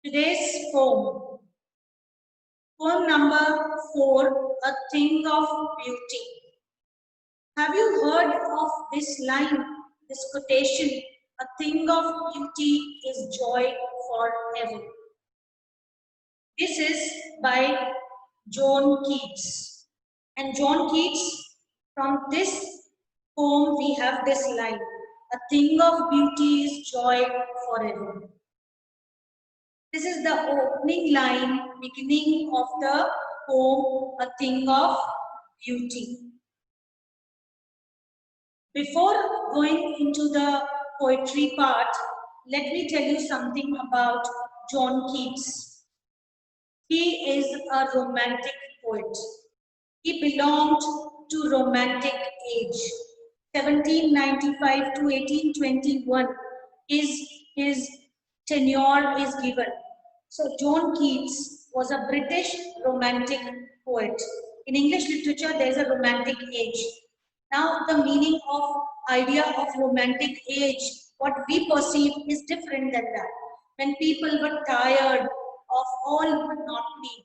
Today's poem. Poem number 4, A Thing of Beauty. Have you heard of this line, this quotation? A thing of beauty is joy forever. This is by John Keats. And John Keats, from this poem, we have this line, a thing of beauty is joy forever. This is the opening line, beginning of the poem, A Thing of Beauty. Before going into the poetry part, let me tell you something about John Keats. He is a romantic poet. He belonged to romantic age. 1795 to 1821 is his tenure is given. So John Keats was a British romantic poet. In English literature, there is a romantic age. Now the meaning of idea of romantic age, what we perceive is different than that. When people were tired of all monotony,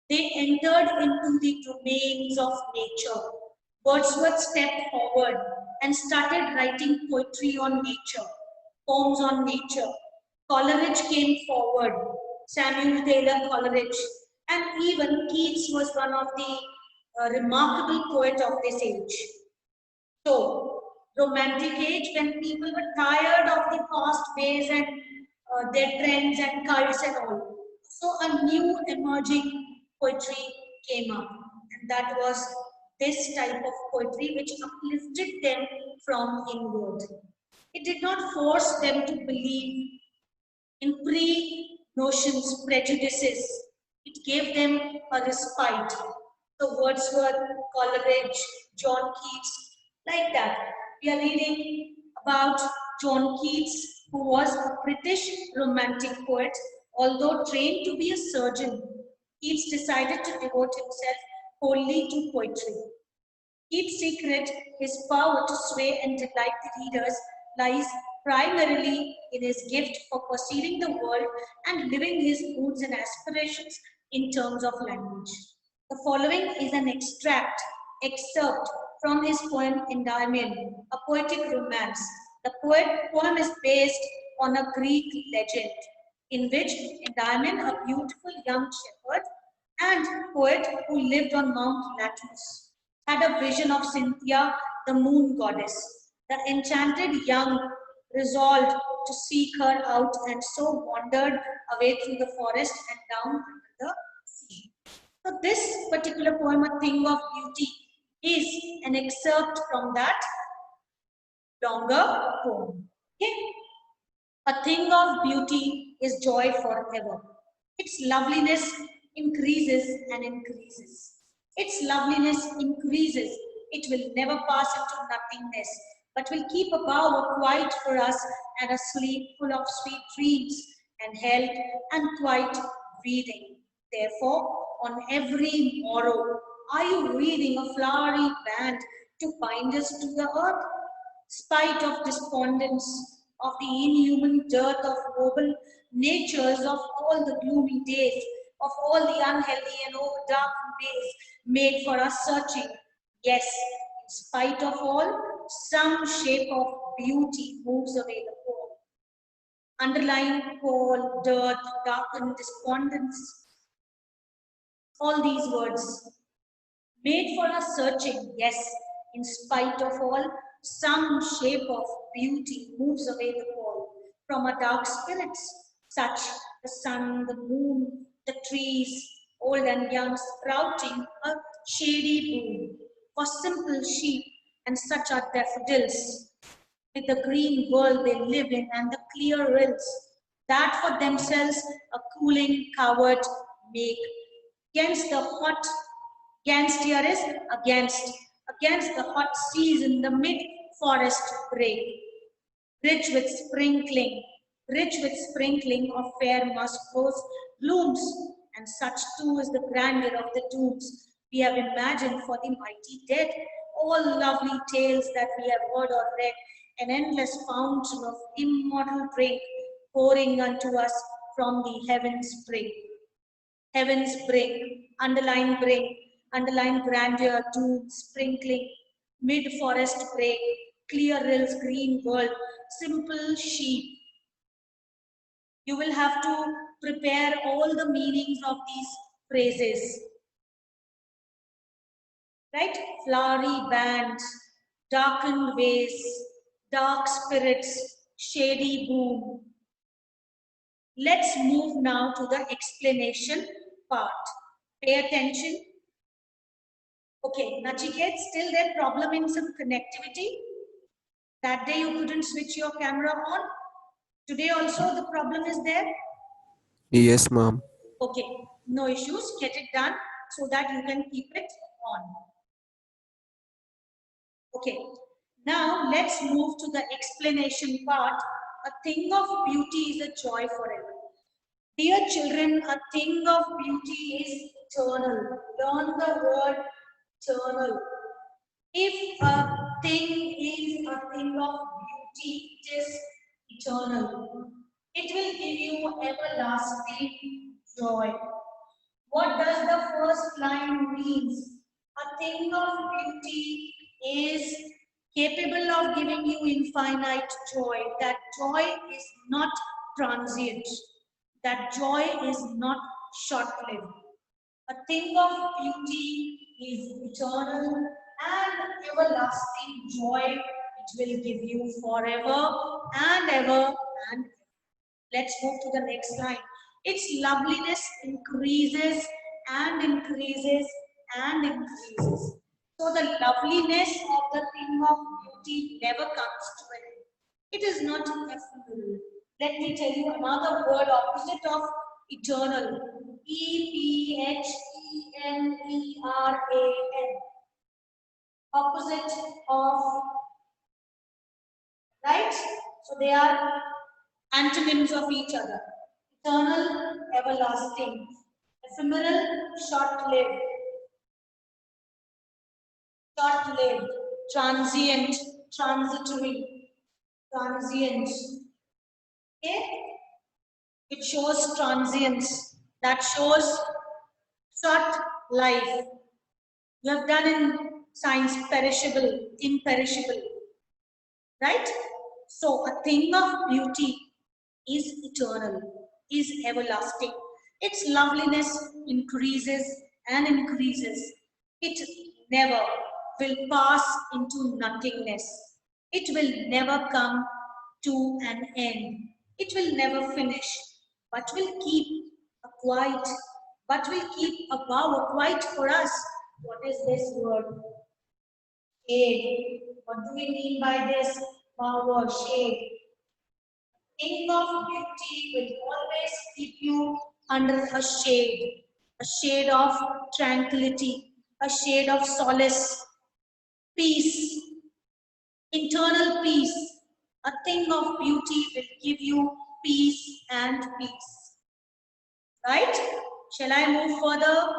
they entered into the domains of nature. Wordsworth stepped forward and started writing poetry on nature, poems on nature. Coleridge came forward, Samuel Taylor Coleridge, and even Keats was one of the remarkable poets of this age. So, romantic age, when people were tired of the past ways and their trends and cults and all. So, a new emerging poetry came up, and that was this type of poetry which uplifted them from inward. It did not force them to believe in pre-notions, prejudices. It gave them a respite. So Wordsworth, Coleridge, John Keats, like that. We are reading about John Keats, who was a British romantic poet. Although trained to be a surgeon, Keats decided to devote himself wholly to poetry. Keats' secret, his power to sway and delight the readers, lies primarily in his gift for perceiving the world and living his moods and aspirations in terms of language. The following is an excerpt from his poem Endymion, a poetic romance. The poem is based on a Greek legend in which Endymion, a beautiful young shepherd and poet who lived on Mount Latmus, had a vision of Cynthia, the moon goddess. The enchanted young resolved to seek her out and so wandered away through the forest and down under the sea. So this particular poem, A Thing of Beauty, is an excerpt from that longer poem. Okay? A thing of beauty is joy forever. Its loveliness increases and increases. Its loveliness increases. It will never pass into nothingness, but will keep a bower quiet for us and a sleep full of sweet dreams and health and quiet breathing. Therefore, on every morrow, are you weaving a flowery band to bind us to the earth? Spite of despondence, of the inhuman dearth of noble natures, of all the gloomy days, of all the unhealthy and overdarkened days made for us searching. Yes, in spite of all, some shape of beauty moves away the poor. Underlying cold, dearth, darkened, despondence, all these words made for us searching, yes, in spite of all, some shape of beauty moves away the pall from our dark spirits, such the sun, the moon, the trees, old and young, sprouting a shady boom for simple sheep, and such are daffodils, with the green world they live in and the clear rills, that for themselves a cooling covert make against the hot against here is against the hot seas in the mid forest break, rich with sprinkling of fair musk rose blooms, and such too is the grandeur of the tombs we have imagined for the mighty dead, all lovely tales that we have heard or read, an endless fountain of immortal drink pouring unto us from the heavens bring. Heavens bring, underline grandeur, doom, sprinkling, mid-forest break, clear rills, green world, simple sheep. You will have to prepare all the meanings of these phrases. Right? Flowery bands, darkened ways, dark spirits, shady boom. Let's move now to the explanation part. Pay attention. Okay, Nachiket, still there problem in some connectivity? That day you couldn't switch your camera on? Today also the problem is there? Yes, ma'am. Okay, no issues. Get it done so that you can keep it on. Okay, now let's move to the explanation part. A thing of beauty is a joy forever. Dear children, a thing of beauty is eternal. Learn the word eternal. If a thing is a thing of beauty, it is eternal. It will give you everlasting joy. What does the first line mean? A thing of beauty is capable of giving you infinite joy. That joy is not transient. That joy is not short-lived. A thing of beauty is eternal and everlasting joy. It will give you forever and ever and ever. Let's move to the next line. Its loveliness increases and increases and increases. So the loveliness of the thing of beauty never comes to an end. It is not ephemeral. Let me tell you another word opposite of eternal. Epheneral. Opposite of, right? So they are antonyms of each other. Eternal, everlasting. Ephemeral, short-lived. Short-lived. Transient, transitory. Transient. Okay? It shows transience. That shows short life. You have done in science perishable, imperishable. Right? So a thing of beauty is eternal, is everlasting. Its loveliness increases and increases. It never will pass into nothingness. It will never come to an end. It will never finish, but will keep a quiet, but will keep above a quiet for us. What is this word? Shade. What do we mean by this word? Shade. Thing of beauty will always keep you under a shade of tranquility, a shade of solace, peace, internal peace. A thing of beauty will give you peace and peace. Right? Shall I move further?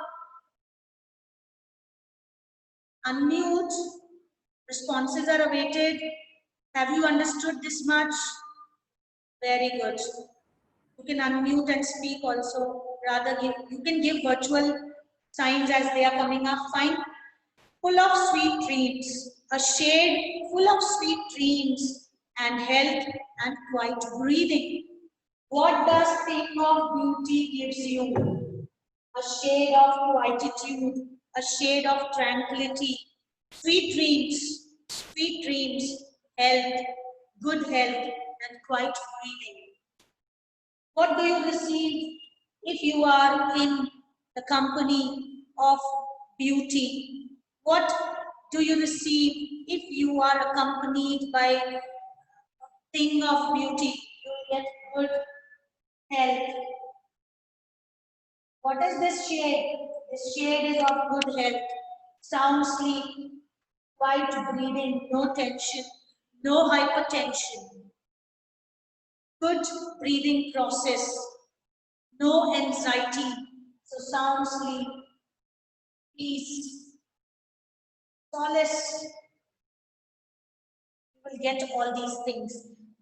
Unmute. Responses are awaited. Have you understood this much? Very good. You can unmute and speak also. You can give virtual signs as they are coming up. Fine. Full of sweet dreams. A shade full of sweet dreams and health and quiet breathing. What does thing of beauty gives you? A shade of quietude, a shade of tranquility, sweet dreams, health, good health, and quiet breathing. What do you receive if you are in the company of beauty? What do you receive if you are accompanied by a thing of beauty? You will get good health. What is this shade? This shade is of good health, sound sleep, quiet breathing, no tension, no hypertension, good breathing process, no anxiety, so sound sleep, peace, solace. You will get all these things.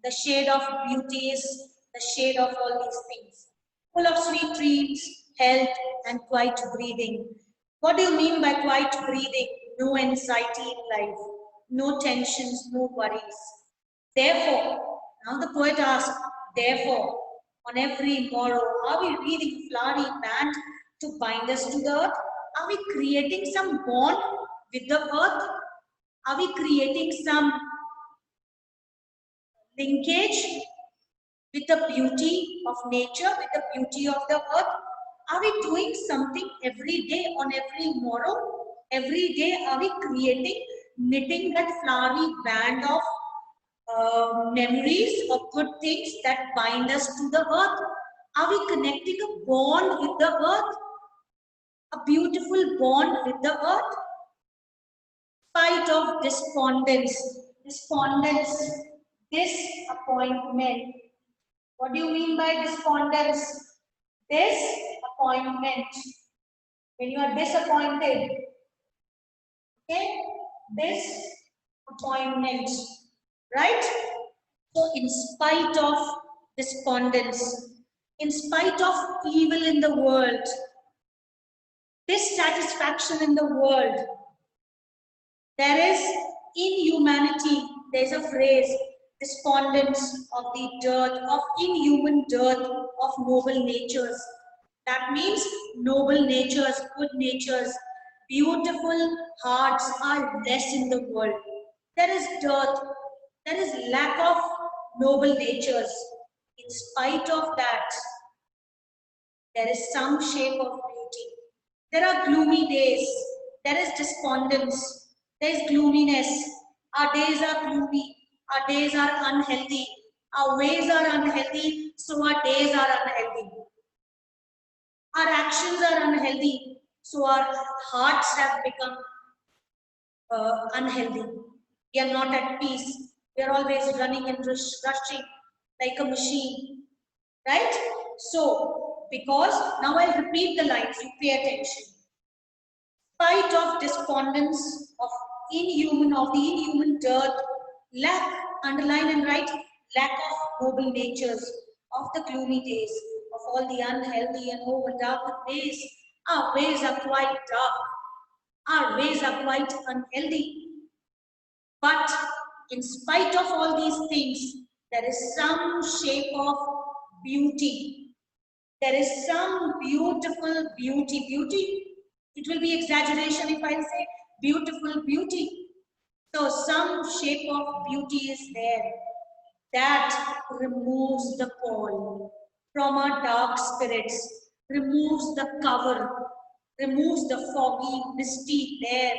The shade of beauty is the shade of all these things. full of sweet dreams, health, and quiet breathing. What do you mean by quiet breathing? No anxiety in life, no tensions, no worries. Therefore, now the poet asks, therefore, on every morrow, are we weaving flowery band to bind us to the earth? Are we creating some bond with the earth? Are we creating some linkage with the beauty of nature, with the beauty of the earth? Are we doing something every day on every morrow? Every day, are we creating, knitting that flowery band of memories of good things that bind us to the earth? Are we connecting a bond with the earth? A beautiful bond with the earth? Spite of despondence, disappointment. What do you mean by despondence? Disappointment. When you are disappointed, okay? Disappointment, right? So, in spite of despondence, in spite of evil in the world, dissatisfaction in the world, there is inhumanity. There's a phrase, despondence of the dearth, of inhuman dearth of noble natures. That means noble natures, good natures, beautiful hearts are less in the world. There is dearth, there is lack of noble natures. In spite of that, there is some shape of beauty. There are gloomy days. There is despondence. There is gloominess. Our days are gloomy. Our days are unhealthy. Our ways are unhealthy, so our days are unhealthy. Our actions are unhealthy, so our hearts have become unhealthy. We are not at peace. We are always running and rushing like a machine. Right? So, because now I'll repeat the lines, you pay attention. Spite of despondence, of the inhuman dirt, lack, underline and write, lack of noble natures, of the gloomy days, of all the unhealthy and over dark days, our ways are quite dark, our ways are quite unhealthy. But in spite of all these things, there is some shape of beauty. There is some beautiful beauty. Beauty, it will be exaggeration if I say beautiful beauty. So some shape of beauty is there that removes the pall from our dark spirits, removes the cover, removes the foggy, misty air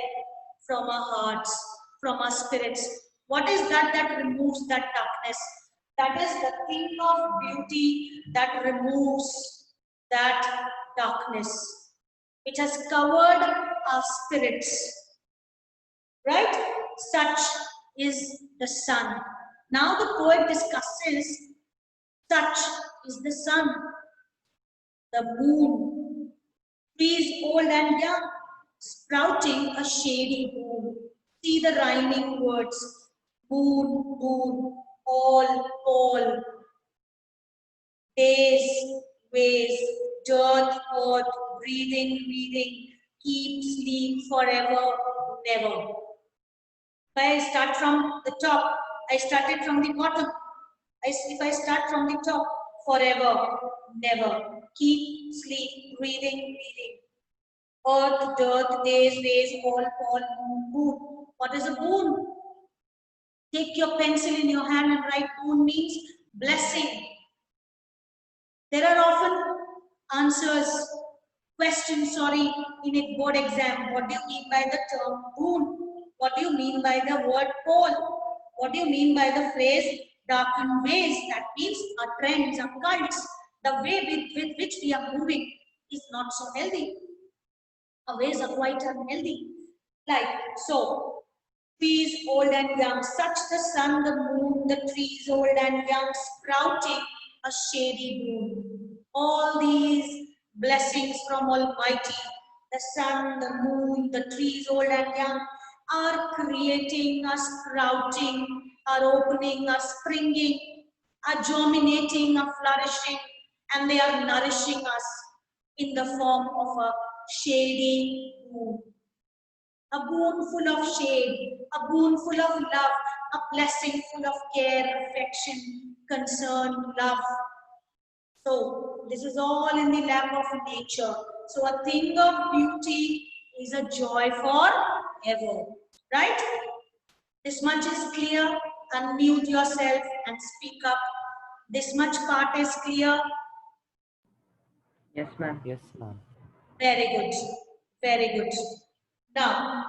from our hearts, from our spirits. What is that that removes that darkness? That is the thing of beauty that removes that darkness, which has covered our spirits. Right? Such is the sun. Now the poet discusses such is the sun, the moon, trees old and young, sprouting a shady moon. See the rhyming words, moon, moon, all, days, ways, dirt, earth, breathing, keep, sleep, forever, never. If I start from the top, I started from the bottom. If I start from the top, forever, never. Keep, sleep, breathing. Earth, dirt, days, ways, all, moon. What is a moon? Take your pencil in your hand and write moon means blessing. There are often questions, in a board exam. What do you mean by the term boon? What do you mean by the word pole? What do you mean by the phrase darkened ways? That means our trends, our cults, the way with which we are moving is not so healthy. Our ways are quite unhealthy. Like so, trees old and young, such the sun, the moon, the trees old and young, sprouting a shady moon. All these blessings from Almighty, the sun, the moon, the trees old and young, are creating, are sprouting, are opening, are springing, are germinating, are flourishing and they are nourishing us in the form of a shady boon. A boon full of shade, a boon full of love, a blessing full of care, affection, concern, love. So this is all in the lap of nature. So a thing of beauty is a joy forever, right? This much is clear. Unmute yourself and speak up. This much part is clear. Yes, ma'am. Yes, ma'am. Very good. Very good. Now,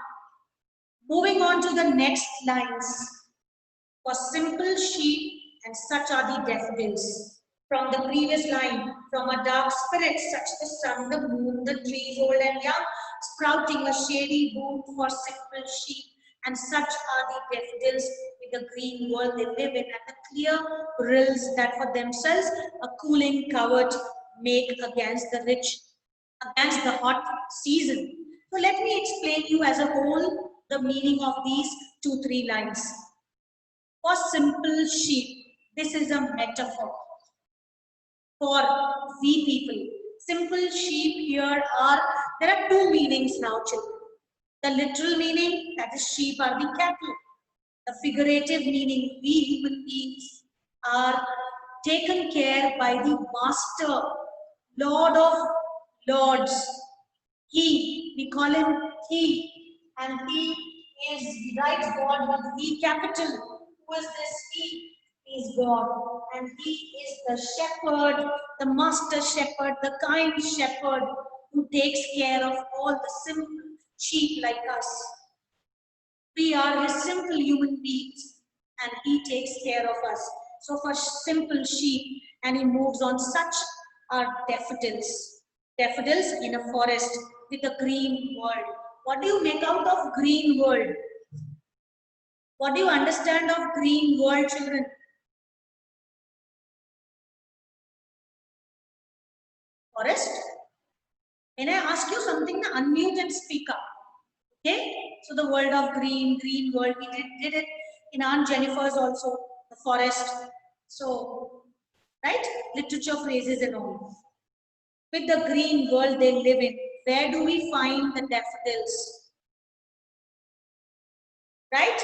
moving on to the next lines. For simple sheep, and such are the daffodils. From the previous line, from a dark spirit, such the sun, the moon, the trees old and young, sprouting a shady boon for simple sheep, and such are the daffodils with the green world they live in, and the clear rills that for themselves a cooling covert make against the hot season. So let me explain you as a whole the meaning of these 2-3 lines. For simple sheep, this is a metaphor for we people. Simple sheep here there are two meanings now, children. The literal meaning, that is sheep are the cattle. The figurative meaning, we human beings are taken care by the Master, Lord of Lords. He, we call him He, and He is the right God with V capital. Who is this He? He is God, and He is the shepherd, the master shepherd, the kind shepherd who takes care of all the simple sheep like us. We are His simple human beings, and He takes care of us. So for simple sheep, and He moves on, such are daffodils. Daffodils in a forest with a green world. What do you make out of green world? What do you understand of green world, children? Forest? When I ask you something, unmute and speak up. Okay? So the world of green world, we did it in Aunt Jennifer's also, the forest. So, right? Literature phrases and all. With the green world they live in, where do we find the daffodils? Right?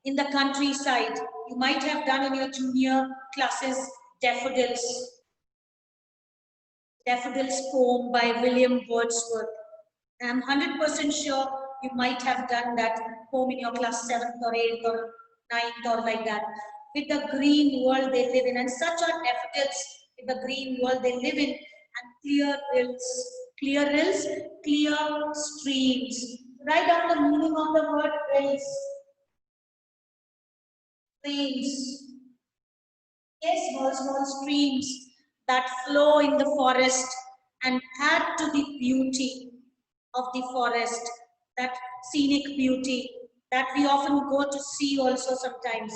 In the countryside. You might have done in your junior classes daffodils. Daffodils poem by William Wordsworth. I'm 100% sure you might have done that poem in your class 7th or 8th or 9th or like that. With the green world they live in, and such are daffodils with the green world they live in, and clear rills, clear streams. Write down the meaning of the word rills. Streams. Yes, small streams that flow in the forest and add to the beauty of the forest, that scenic beauty that we often go to see also sometimes.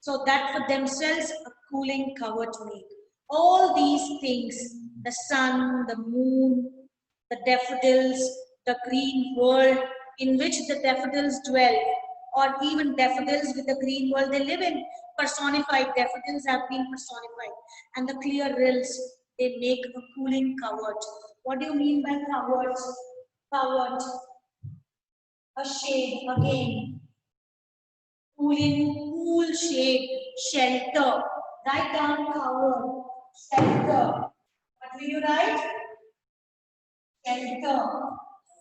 So that for themselves a cooling cover to make. All these things, the sun, the moon, the daffodils, the green world in which the daffodils dwell, or even daffodils with the green world they live in, personified daffodils have been personified, and the clear rills, they make a cooling covert. What do you mean by covert? Covert, a shade, again, cooling, cool shade, shelter. Write down cover, shelter. What will you write? Shelter.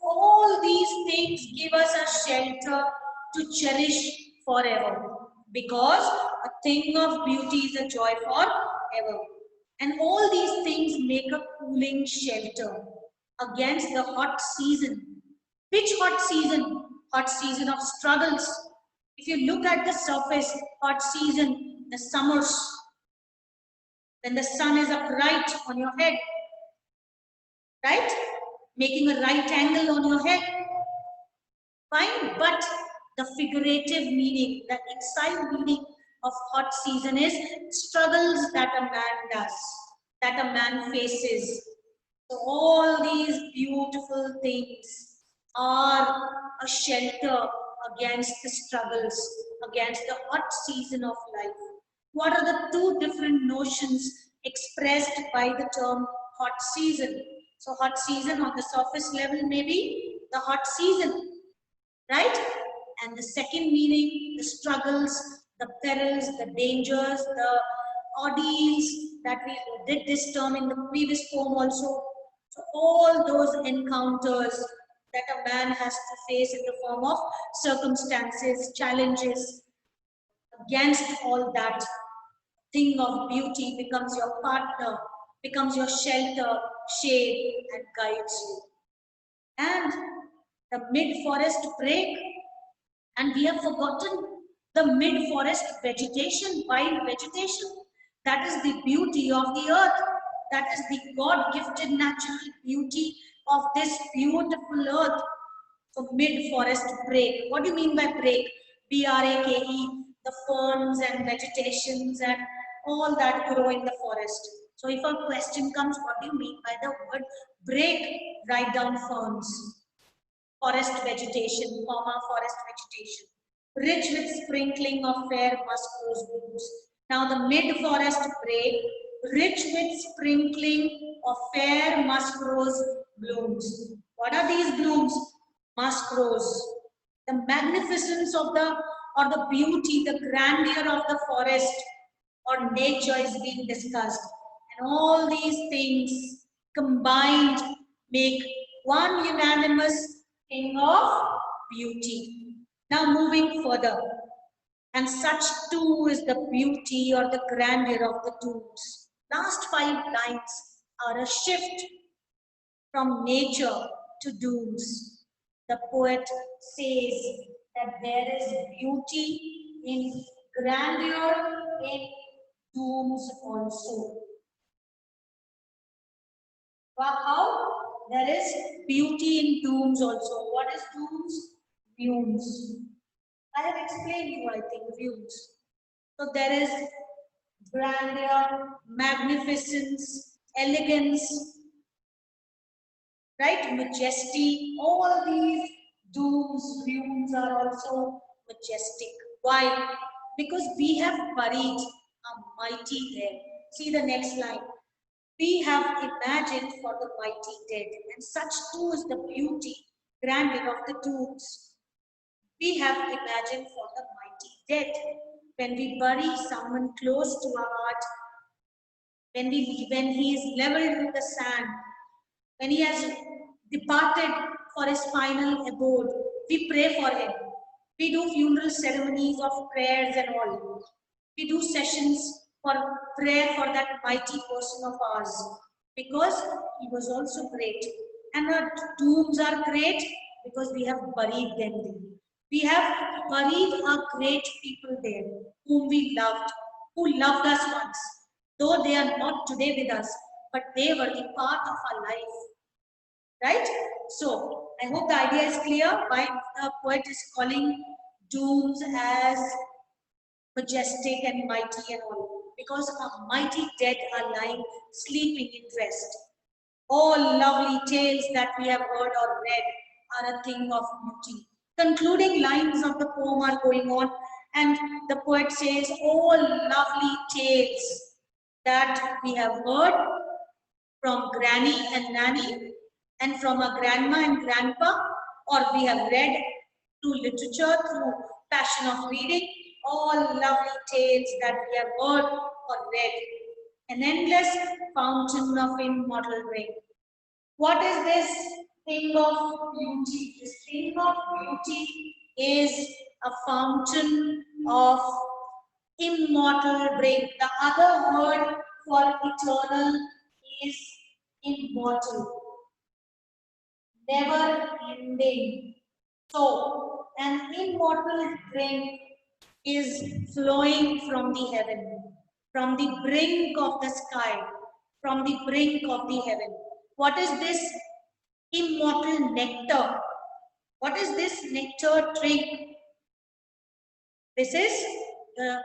All these things give us a shelter to cherish forever, because a thing of beauty is a joy forever. And all these things make a cooling shelter against the hot season. Which hot season? Hot season of struggles. If you look at the surface, hot season, the summers, when the sun is upright on your head, right? Making a right angle on your head. Fine, but the figurative meaning, the inside meaning of hot season is struggles that a man does, that a man faces. So all these beautiful things are a shelter against the struggles, against the hot season of life. What are the two different notions expressed by the term hot season. So hot season on the surface level may be the hot season, right? And the second meaning, the struggles, the perils, the dangers, the ordeals that we did this term in the previous poem also. So all those encounters that a man has to face in the form of circumstances, challenges, against all that, thing of beauty becomes your partner, becomes your shelter, shade, and guides you. And the mid-forest break, and we have forgotten the mid-forest vegetation, wild vegetation. That is the beauty of the earth. That is the God-gifted natural beauty of this beautiful earth. So mid-forest break. What do you mean by break? B-R-A-K-E, the ferns and vegetations and all that grow in the forest. So if a question comes, what do you mean by the word break? Write down ferns, forest vegetation, forest vegetation, rich with sprinkling of fair musk rose blooms. Now the mid-forest break, rich with sprinkling of fair musk rose blooms. What are these blooms? Musk rose. The magnificence of or the beauty, the grandeur of the forest or nature is being discussed. And all these things combined make one unanimous thing of beauty. Now moving further. And such too is the beauty or the grandeur of the tombs. Last 5 lines are a shift from nature to dooms. The poet says that there is beauty in grandeur in dooms also. How? There is beauty in dooms also. What is dooms? Views. I have explained you, I think, views. So there is grandeur, magnificence, elegance, right? Majesty. All these dooms, views are also majestic. Why? Because we have buried a mighty dead. See the next line. We have imagined for the mighty dead, and such too is the beauty, grandeur of the tombs. We have imagined for the mighty dead. When we bury someone close to our heart, when he is leveled with the sand, when he has departed for his final abode, we pray for him. We do funeral ceremonies of prayers and all. We do sessions for prayer for that mighty person of ours, because he was also great. And our tombs are great because we have buried them there. We have buried our great people there, whom we loved, who loved us once, though they are not today with us, but they were the part of our life. Right? So, I hope the idea is clear why the poet is calling dooms as majestic and mighty and all. Because our mighty dead are lying, sleeping in rest. All lovely tales that we have heard or read are a thing of beauty. Concluding lines of the poem are going on, and the poet says, all lovely tales that we have heard from Granny and Nanny, and from our grandma and grandpa, or we have read through literature, through passion of reading, all lovely tales that we have heard or read. An endless fountain of immortal rain. What is this thing of beauty? This thing of beauty is a fountain of immortal rain. The other word for eternal is immortal, never ending. So, an immortal drink is flowing from the heaven, from the brink of the sky, from the brink of the heaven. What is this immortal nectar? What is this nectar drink? This is the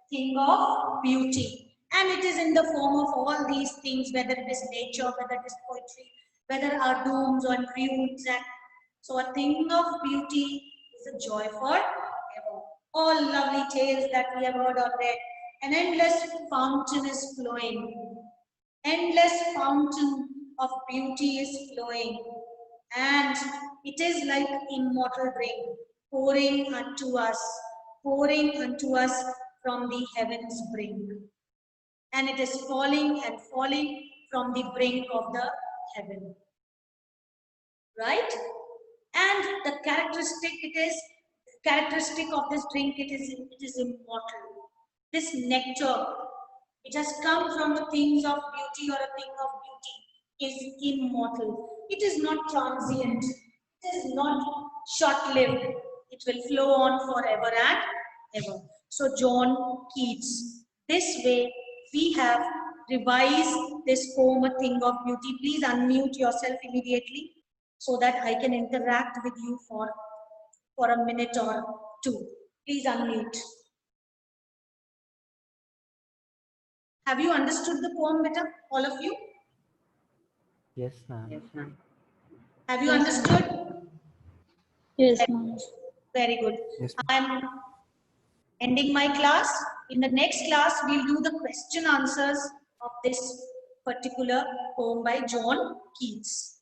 thing of beauty. And it is in the form of all these things, whether it is nature, whether it is poetry, whether our dooms or runes. And so a thing of beauty is a joy for ever. All lovely tales that we have heard or read, An endless fountain is flowing. Endless fountain of beauty is flowing. And it is like immortal rain pouring unto us from the heavens brink. And it is falling and falling from the brink of the heaven. Right? And the characteristic of this drink, it is immortal. This nectar, it has come from the things of beauty, or a thing of beauty is immortal. It is not transient. It is not short-lived. It will flow on forever and ever. So John Keats. This way we have revised this poem, A Thing of Beauty. Please unmute yourself immediately so that I can interact with you for a minute or two. Please unmute. Have you understood the poem better, all of you? Yes, ma'am. Have you understood? Yes, ma'am. Very good. Yes, I'm ending my class. In the next class, we'll do the question answers of this particular poem by John Keats.